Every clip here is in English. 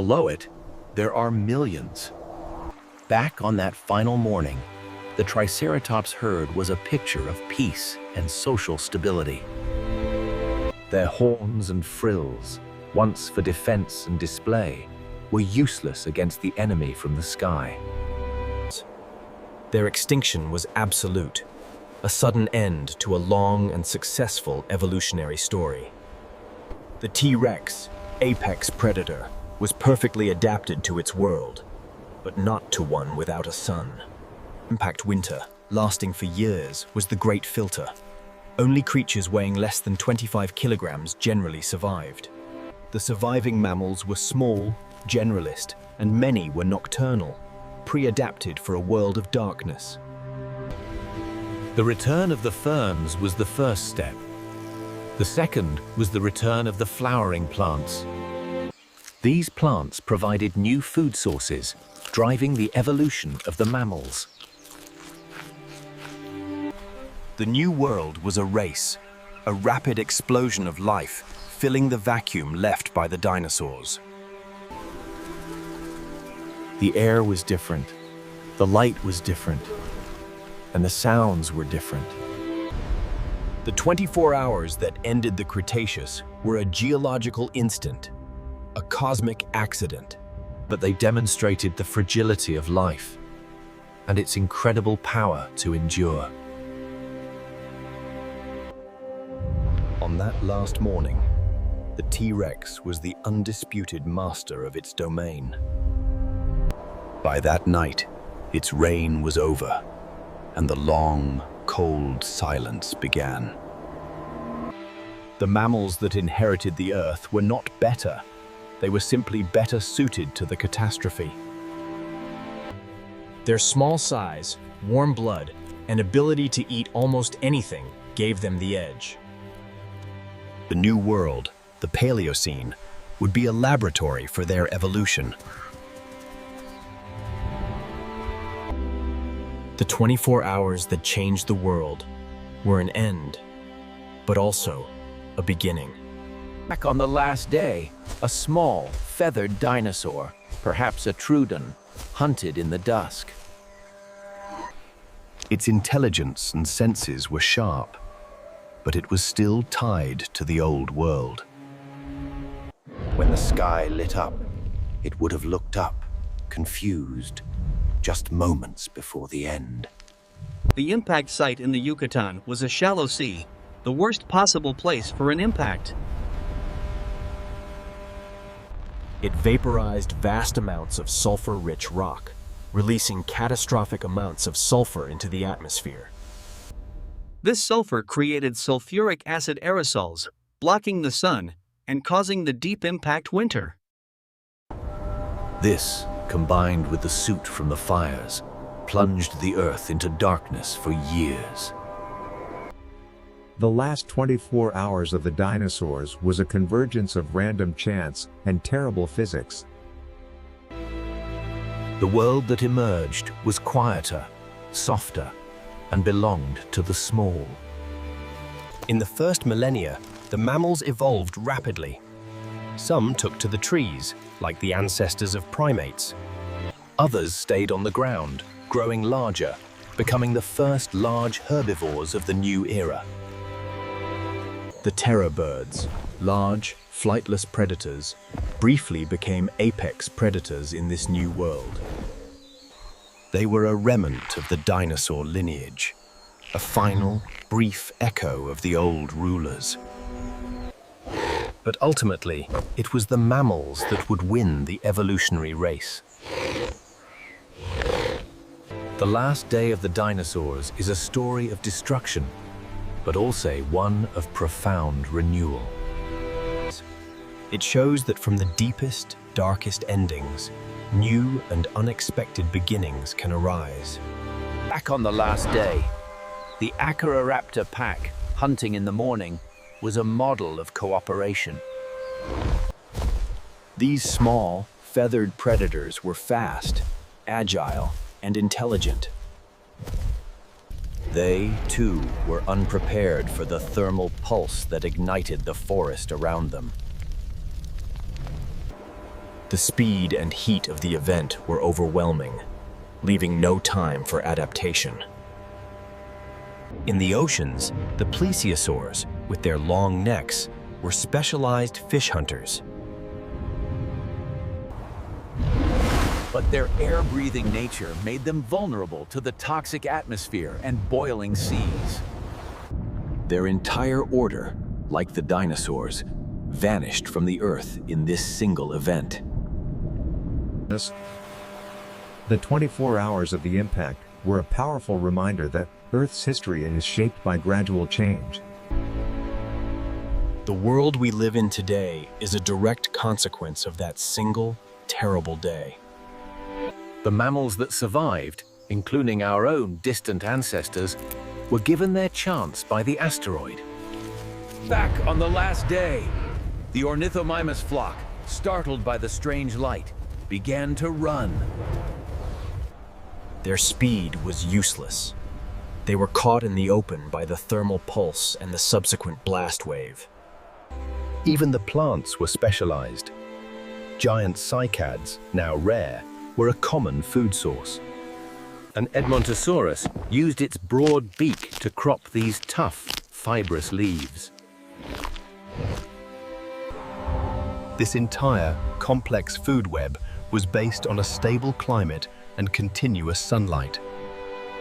Below it, there are millions. Back on that final morning, the Triceratops herd was a picture of peace and social stability. Their horns and frills, once for defense and display, were useless against the enemy from the sky. Their extinction was absolute, a sudden end to a long and successful evolutionary story. The T-Rex, apex predator, was perfectly adapted to its world, but not to one without a sun. Impact winter, lasting for years, was the great filter. Only creatures weighing less than 25 kilograms generally survived. The surviving mammals were small, generalist, and many were nocturnal, pre-adapted for a world of darkness. The return of the ferns was the first step. The second was the return of the flowering plants. These plants provided new food sources, driving the evolution of the mammals. The new world was a race, a rapid explosion of life, filling the vacuum left by the dinosaurs. The air was different, the light was different, and the sounds were different. The 24 hours that ended the Cretaceous were a geological instant, a cosmic accident. But they demonstrated the fragility of life and its incredible power to endure. On that last morning, the T-Rex was the undisputed master of its domain. By that night, its reign was over, and the long, cold silence began. The mammals that inherited the Earth were not better. They were simply better suited to the catastrophe. Their small size, warm blood, and ability to eat almost anything gave them the edge. The new world, the Paleocene, would be a laboratory for their evolution. The 24 hours that changed the world were an end, but also a beginning. Back on the last day, a small, feathered dinosaur, perhaps a Troodon, hunted in the dusk. Its intelligence and senses were sharp, but it was still tied to the old world. When the sky lit up, it would have looked up, confused, just moments before the end. The impact site in the Yucatan was a shallow sea, the worst possible place for an impact. It vaporized vast amounts of sulfur-rich rock, releasing catastrophic amounts of sulfur into the atmosphere. This sulfur created sulfuric acid aerosols, blocking the sun and causing the deep impact winter. This, combined with the soot from the fires, plunged the Earth into darkness for years. The last 24 hours of the dinosaurs was a convergence of random chance and terrible physics. The world that emerged was quieter, softer, and belonged to the small. In the first millennia, the mammals evolved rapidly. Some took to the trees, like the ancestors of primates. Others stayed on the ground, growing larger, becoming the first large herbivores of the new era. The terror birds, large, flightless predators, briefly became apex predators in this new world. They were a remnant of the dinosaur lineage, a final, brief echo of the old rulers. But ultimately, it was the mammals that would win the evolutionary race. The last day of the dinosaurs is a story of destruction, but also one of profound renewal. It shows that from the deepest, darkest endings, new and unexpected beginnings can arise. Back on the last day, the Acaroraptor pack, hunting in the morning, was a model of cooperation. These small, feathered predators were fast, agile, and intelligent. They, too, were unprepared for the thermal pulse that ignited the forest around them. The speed and heat of the event were overwhelming, leaving no time for adaptation. In the oceans, the plesiosaurs, with their long necks, were specialized fish hunters. But their air-breathing nature made them vulnerable to the toxic atmosphere and boiling seas. Their entire order, like the dinosaurs, vanished from the Earth in this single event. The 24 hours of the impact were a powerful reminder that Earth's history is shaped by gradual change. The world we live in today is a direct consequence of that single, terrible day. The mammals that survived, including our own distant ancestors, were given their chance by the asteroid. Back on the last day, the ornithomimus flock, startled by the strange light, began to run. Their speed was useless. They were caught in the open by the thermal pulse and the subsequent blast wave. Even the plants were specialized. Giant cycads, now rare, were a common food source. An Edmontosaurus used its broad beak to crop these tough, fibrous leaves. This entire, complex food web was based on a stable climate and continuous sunlight.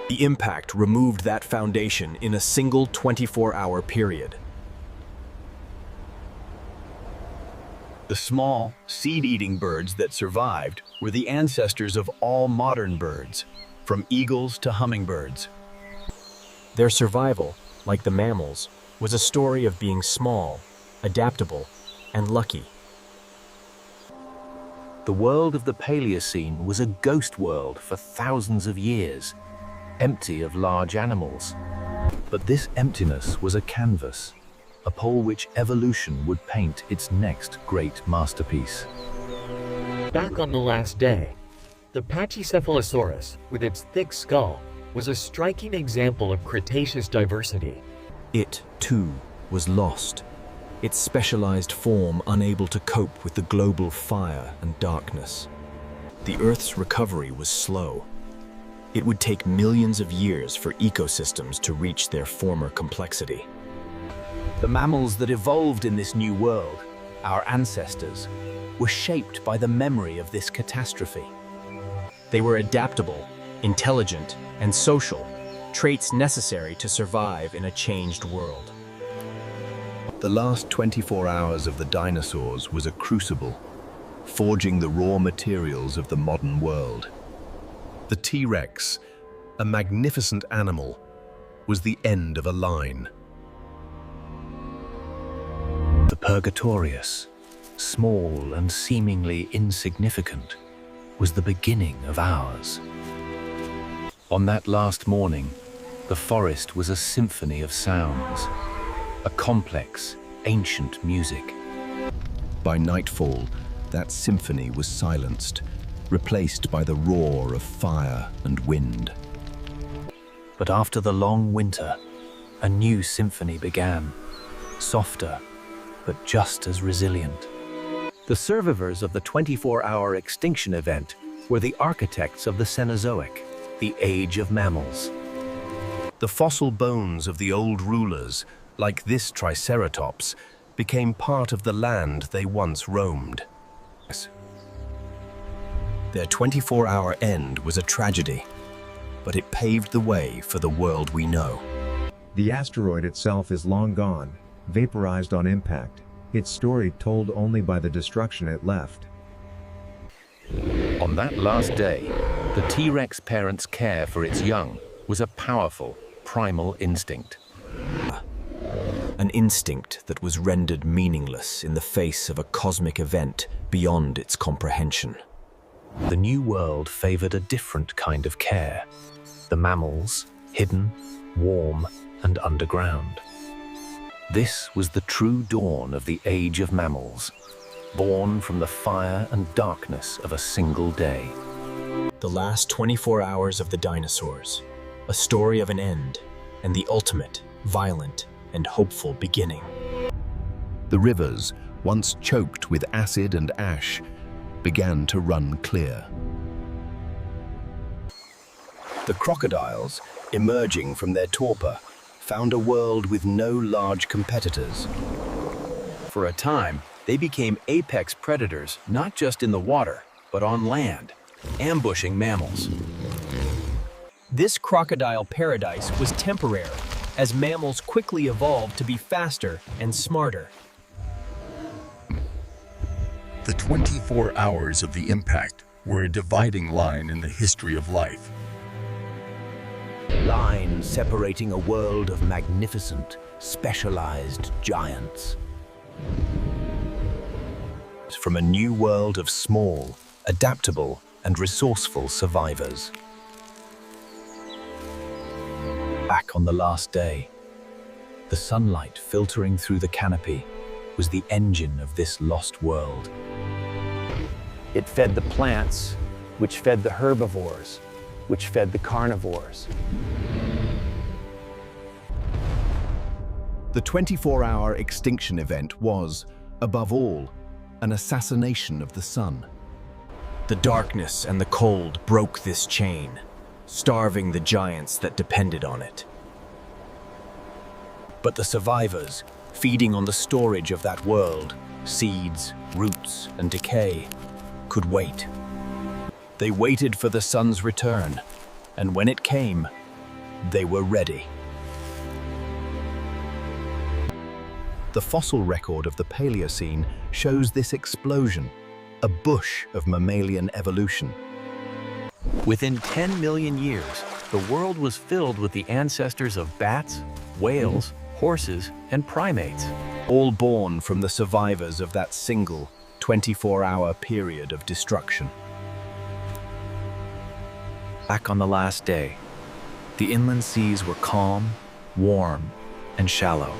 The impact removed that foundation in a single 24-hour period. The small, seed-eating birds that survived were the ancestors of all modern birds, from eagles to hummingbirds. Their survival, like the mammals, was a story of being small, adaptable, and lucky. The world of the Paleocene was a ghost world for thousands of years, empty of large animals. But this emptiness was a canvas, upon which evolution would paint its next great masterpiece. Back on the last day, the Pachycephalosaurus, with its thick skull, was a striking example of Cretaceous diversity. It, too, was lost, its specialized form unable to cope with the global fire and darkness. The Earth's recovery was slow. It would take millions of years for ecosystems to reach their former complexity. The mammals that evolved in this new world, our ancestors, were shaped by the memory of this catastrophe. They were adaptable, intelligent, and social, traits necessary to survive in a changed world. The last 24 hours of the dinosaurs was a crucible, forging the raw materials of the modern world. The T-Rex, a magnificent animal, was the end of a line. The Purgatorius, small and seemingly insignificant, was the beginning of ours. On that last morning, the forest was a symphony of sounds, a complex, ancient music. By nightfall, that symphony was silenced, replaced by the roar of fire and wind. But after the long winter, a new symphony began, softer, but just as resilient. The survivors of the 24-hour extinction event were the architects of the Cenozoic, the age of mammals. The fossil bones of the old rulers, like this Triceratops, became part of the land they once roamed. Their 24-hour end was a tragedy, but it paved the way for the world we know. The asteroid itself is long gone, vaporized on impact, its story told only by the destruction it left. On that last day, the T-Rex parent's care for its young was a powerful, primal instinct. An instinct that was rendered meaningless in the face of a cosmic event beyond its comprehension. The new world favored a different kind of care. The mammals, hidden, warm, and underground. This was the true dawn of the age of mammals, born from the fire and darkness of a single day. The last 24 hours of the dinosaurs, a story of an end, and the ultimate, violent, and hopeful beginning. The rivers, once choked with acid and ash, began to run clear. The crocodiles, emerging from their torpor, found a world with no large competitors. For a time, they became apex predators not just in the water, but on land, ambushing mammals. This crocodile paradise was temporary, as mammals quickly evolved to be faster and smarter. The 24 hours of the impact were a dividing line in the history of life. Line separating a world of magnificent, specialized giants From a new world of small, adaptable, and resourceful survivors. Back on the last day, the sunlight filtering through the canopy was the engine of this lost world. It fed the plants, which fed the herbivores, which fed the carnivores. The 24-hour extinction event was, above all, an assassination of the sun. The darkness and the cold broke this chain, starving the giants that depended on it. But the survivors, feeding on the storage of that world, seeds, roots, and decay, could wait. They waited for the sun's return, and when it came, they were ready. The fossil record of the Paleocene shows this explosion, a bush of mammalian evolution. Within 10 million years, the world was filled with the ancestors of bats, whales, horses, and primates. All born from the survivors of that single 24-hour period of destruction. Back on the last day, the inland seas were calm, warm, and shallow.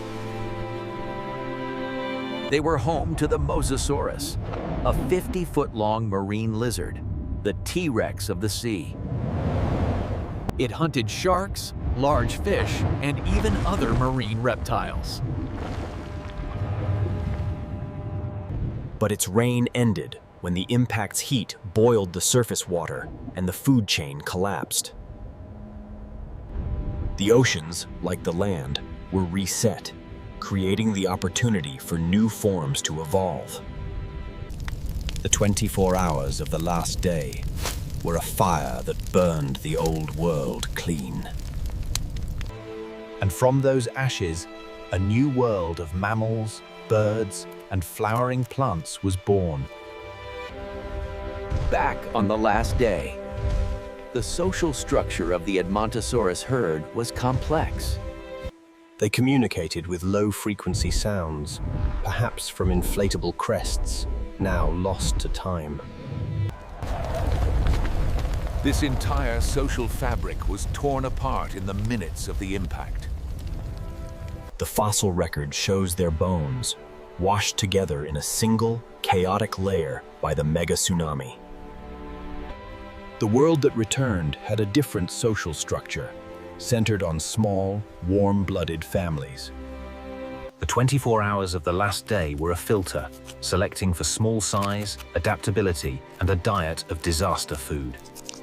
They were home to the Mosasaurus, a 50-foot-long marine lizard, the T-Rex of the sea. It hunted sharks, large fish, and even other marine reptiles. But its reign ended when the impact's heat boiled the surface water and the food chain collapsed. The oceans, like the land, were reset, creating the opportunity for new forms to evolve. The 24 hours of the last day were a fire that burned the old world clean. And from those ashes, a new world of mammals, birds, and flowering plants was born. Back on the last day, the social structure of the Edmontosaurus herd was complex. They communicated with low-frequency sounds, perhaps from inflatable crests, now lost to time. This entire social fabric was torn apart in the minutes of the impact. The fossil record shows their bones, washed together in a single, chaotic layer by the mega tsunami. The world that returned had a different social structure, centered on small, warm-blooded families. The 24 hours of the last day were a filter, selecting for small size, adaptability, and a diet of disaster food.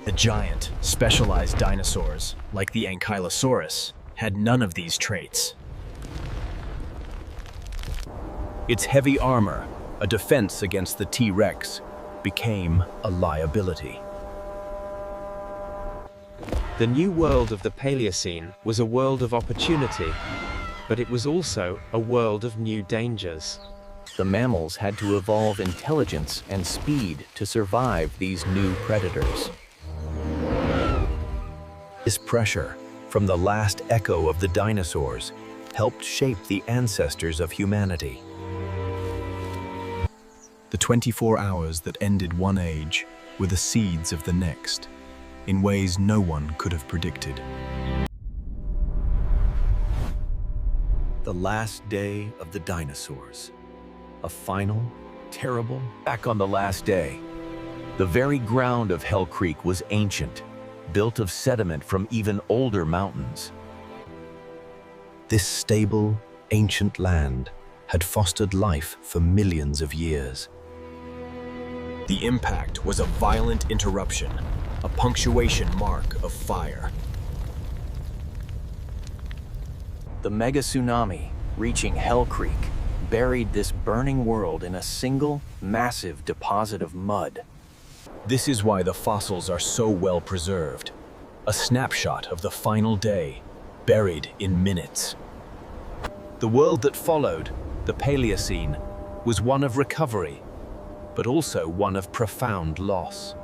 The giant, specialized dinosaurs, like the Ankylosaurus, had none of these traits. Its heavy armor, a defense against the T-Rex, became a liability. The new world of the Paleocene was a world of opportunity, but it was also a world of new dangers. The mammals had to evolve intelligence and speed to survive these new predators. This pressure, from the last echo of the dinosaurs, helped shape the ancestors of humanity. The 24 hours that ended one age were the seeds of the next, in ways no one could have predicted. The last day of the dinosaurs. A final, terrible, back on the last day. The very ground of Hell Creek was ancient, built of sediment from even older mountains. This stable, ancient land had fostered life for millions of years. The impact was a violent interruption, a punctuation mark of fire. The mega tsunami, reaching Hell Creek, buried this burning world in a single, massive deposit of mud. This is why the fossils are so well preserved. A snapshot of the final day, buried in minutes. The world that followed, the Paleocene, was one of recovery, but also one of profound loss.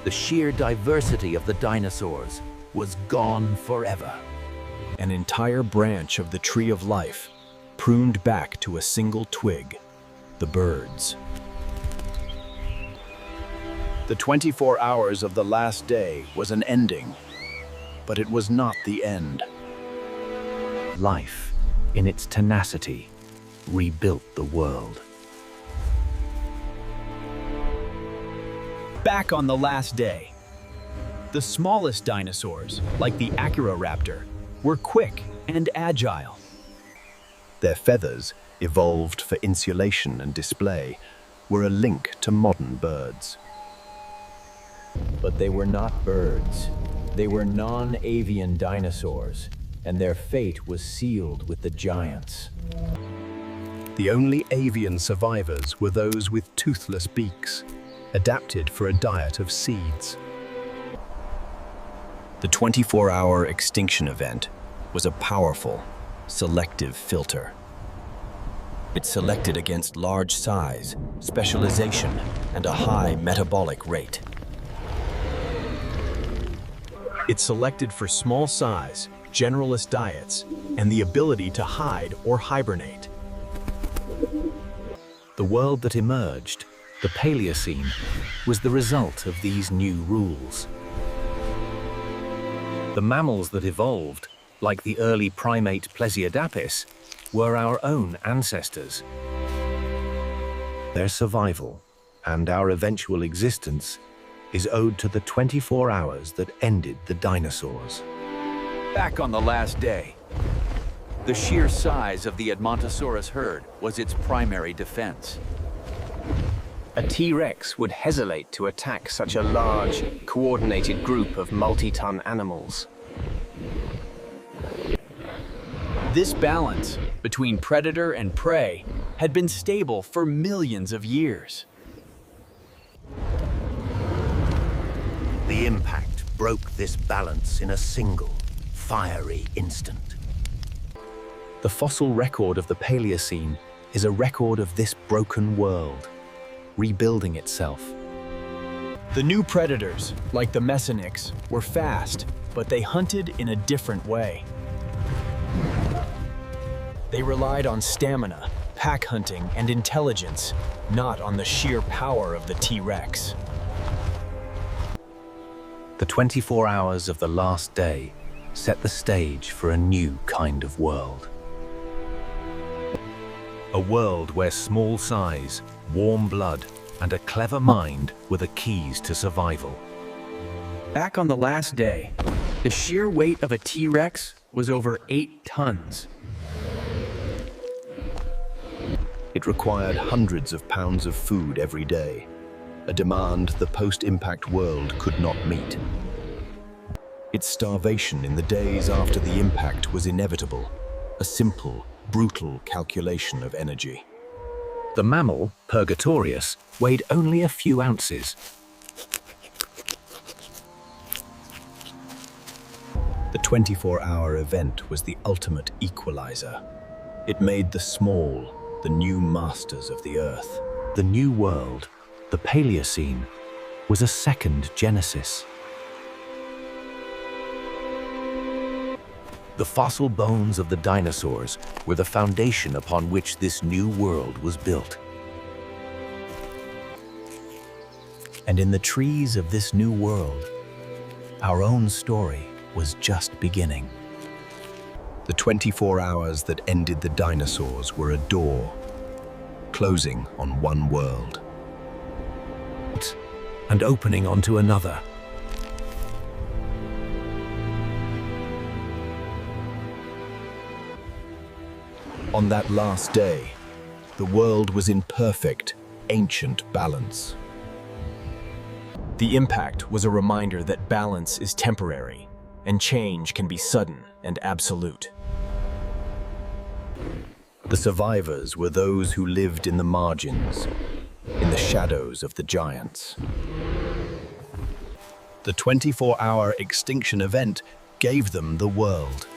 The sheer diversity of the dinosaurs was gone forever. An entire branch of the tree of life, pruned back to a single twig, the birds. The 24 hours of the last day was an ending, but it was not the end. Life, in its tenacity, rebuilt the world. Back on the last day, the smallest dinosaurs, like the Acuroraptor, were quick and agile. Their feathers, evolved for insulation and display, were a link to modern birds. But they were not birds. They were non-avian dinosaurs, and their fate was sealed with the giants. The only avian survivors were those with toothless beaks, adapted for a diet of seeds. The 24-hour extinction event was a powerful, selective filter. It selected against large size, specialization, and a high metabolic rate. It selected for small size, generalist diets, and the ability to hide or hibernate. The world that emerged, the Paleocene, was the result of these new rules. The mammals that evolved, like the early primate Plesiodapis, were our own ancestors. Their survival and our eventual existence is owed to the 24 hours that ended the dinosaurs. Back on the last day, the sheer size of the Edmontosaurus herd was its primary defense. A T-Rex would hesitate to attack such a large, coordinated group of multi-ton animals. This balance between predator and prey had been stable for millions of years. The impact broke this balance in a single, fiery instant. The fossil record of the Paleocene is a record of this broken world, rebuilding itself. The new predators, like the Mesonyx, were fast, but they hunted in a different way. They relied on stamina, pack hunting, and intelligence, not on the sheer power of the T-Rex. The 24 hours of the last day set the stage for a new kind of world. A world where small size, warm blood, and a clever mind were the keys to survival. Back on the last day, the sheer weight of a T-Rex was over 8 tons. It required hundreds of pounds of food every day, a demand the post-impact world could not meet. Its starvation in the days after the impact was inevitable, a simple, brutal calculation of energy. The mammal, Purgatorius, weighed only a few ounces. The 24-hour event was the ultimate equalizer. It made the small the new masters of the Earth. The new world, the Paleocene, was a second Genesis. The fossil bones of the dinosaurs were the foundation upon which this new world was built. And in the trees of this new world, our own story was just beginning. The 24 hours that ended the dinosaurs were a door, closing on one world. And opening onto another. On that last day, The world was in perfect, ancient balance. The impact was a reminder that balance is temporary, and change can be sudden and absolute. The survivors were those who lived in the margins, in the shadows of the giants. The 24-hour extinction event gave them the world.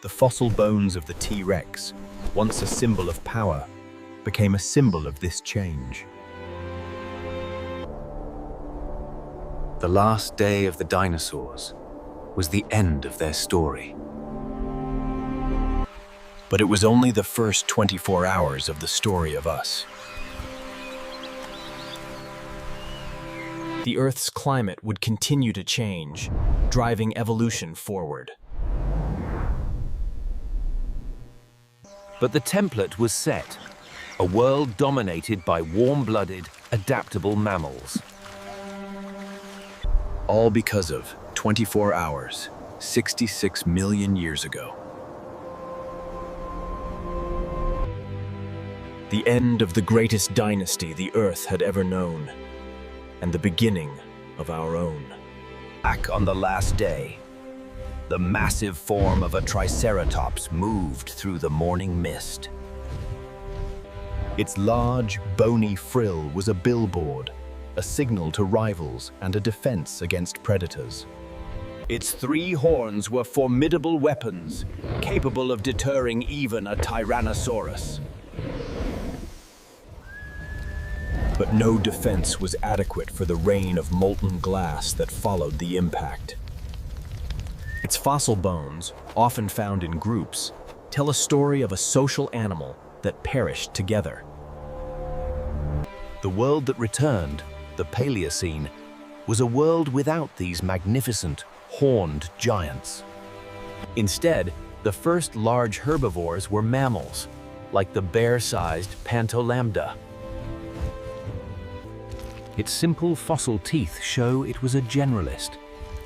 The fossil bones of the T-Rex, once a symbol of power, became a symbol of this change. The last day of the dinosaurs was the end of their story. But it was only the first 24 hours of the story of us. The Earth's climate would continue to change, driving evolution forward. But the template was set, a world dominated by warm-blooded, adaptable mammals. All because of 24 hours, 66 million years ago. The end of the greatest dynasty the Earth had ever known, and the beginning of our own. Back on the last day, the massive form of a triceratops moved through the morning mist. Its large, bony frill was a billboard, a signal to rivals and a defense against predators. Its 3 horns were formidable weapons, capable of deterring even a Tyrannosaurus. But no defense was adequate for the rain of molten glass that followed the impact. Its fossil bones, often found in groups, tell a story of a social animal that perished together. The world that returned, the Paleocene, was a world without these magnificent, horned giants. Instead, the first large herbivores were mammals, like the bear-sized Pantolambda. Its simple fossil teeth show it was a generalist,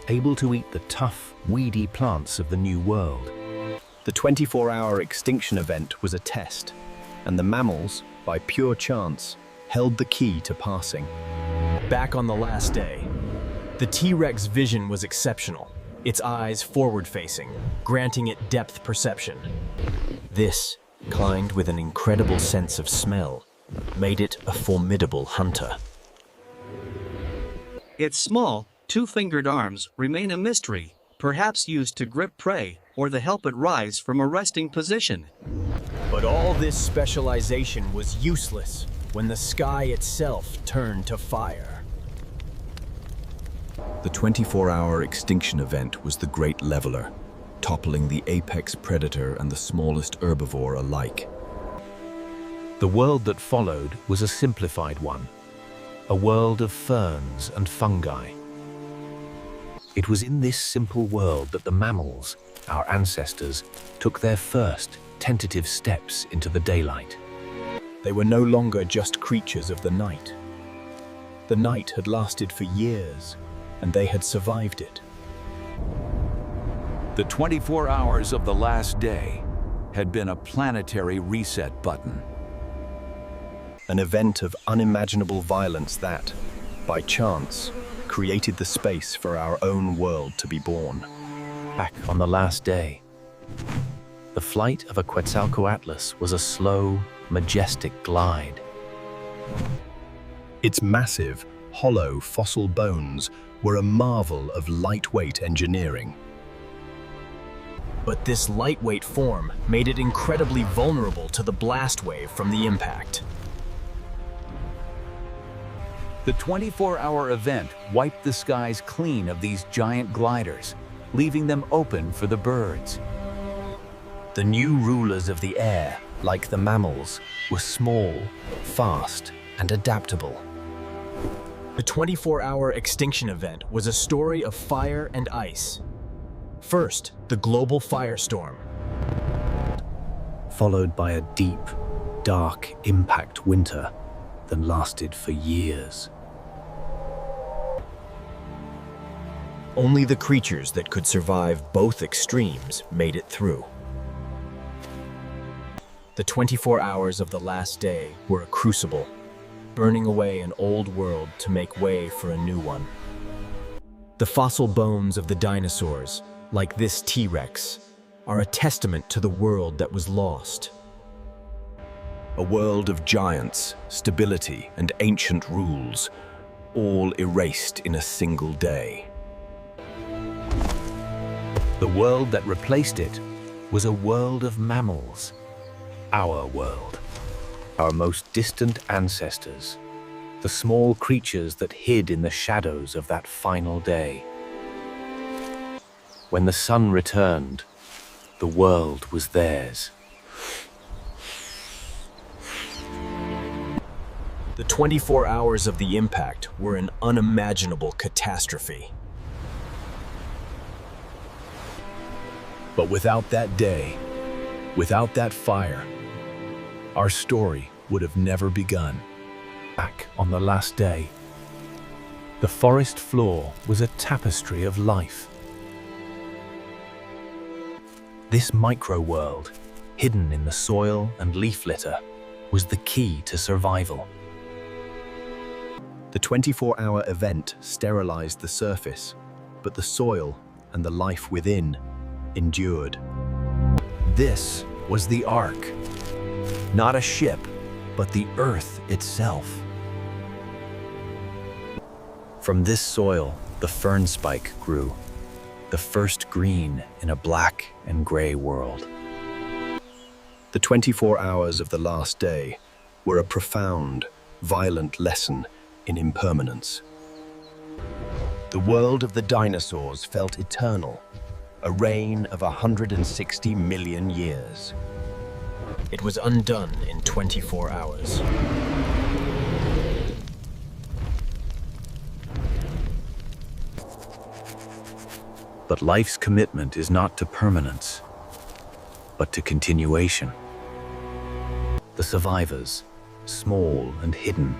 able to eat the tough, weedy plants of the New World. The 24-hour extinction event was a test, and the mammals, by pure chance, held the key to passing. Back on the last day, the T-Rex vision was exceptional, its eyes forward-facing, granting it depth perception. This, combined with an incredible sense of smell, made it a formidable hunter. Its small, 2-fingered arms remain a mystery, perhaps used to grip prey or to help it rise from a resting position. But all this specialization was useless when the sky itself turned to fire. The 24-hour extinction event was the great leveler, toppling the apex predator and the smallest herbivore alike. The world that followed was a simplified one, a world of ferns and fungi. It was in this simple world that the mammals, our ancestors, took their first tentative steps into the daylight. They were no longer just creatures of the night. The night had lasted for years, and they had survived it. The 24 hours of the last day had been a planetary reset button. An event of unimaginable violence that, by chance, created the space for our own world to be born. Back on the last day, the flight of a Quetzalcoatlus was a slow, majestic glide. Its massive, hollow fossil bones were a marvel of lightweight engineering. But this lightweight form made it incredibly vulnerable to the blast wave from the impact. The 24-hour event wiped the skies clean of these giant gliders, leaving them open for the birds. The new rulers of the air, like the mammals, were small, fast, and adaptable. The 24-hour extinction event was a story of fire and ice. First, the global firestorm, followed by a deep, dark impact winter that lasted for years. Only the creatures that could survive both extremes made it through. The 24 hours of the last day were a crucible, burning away an old world to make way for a new one. The fossil bones of the dinosaurs, like this T-Rex, are a testament to the world that was lost. A world of giants, stability, and ancient rules, all erased in a single day. The world that replaced it was a world of mammals. Our world. Our most distant ancestors. The small creatures that hid in the shadows of that final day. When the sun returned, the world was theirs. The 24 hours of the impact were an unimaginable catastrophe. But without that day, without that fire, our story would have never begun. Back on the last day, the forest floor was a tapestry of life. This micro-world, hidden in the soil and leaf litter, was the key to survival. The 24-hour event sterilized the surface, but the soil and the life within endured. This was the Ark. Not a ship, but the Earth itself. From this soil, the fern spike grew, the first green in a black and gray world. The 24 hours of the last day were a profound, violent lesson in impermanence. The world of the dinosaurs felt eternal, a reign of 160 million years. It was undone in 24 hours. But life's commitment is not to permanence, but to continuation. The survivors, small and hidden,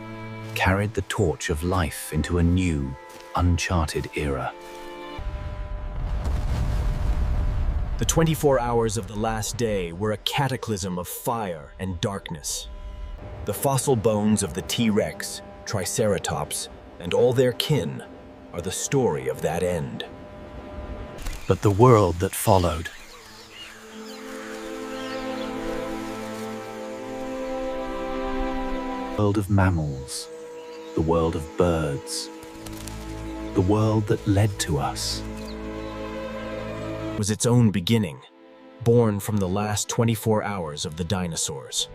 carried the torch of life into a new, uncharted era. The 24 hours of the last day were a cataclysm of fire and darkness. The fossil bones of the T-Rex, Triceratops, and all their kin are the story of that end. But the world that followed. The world of mammals, the world of birds, the world that led to us. Was its own beginning, born from the last 24 hours of the dinosaurs.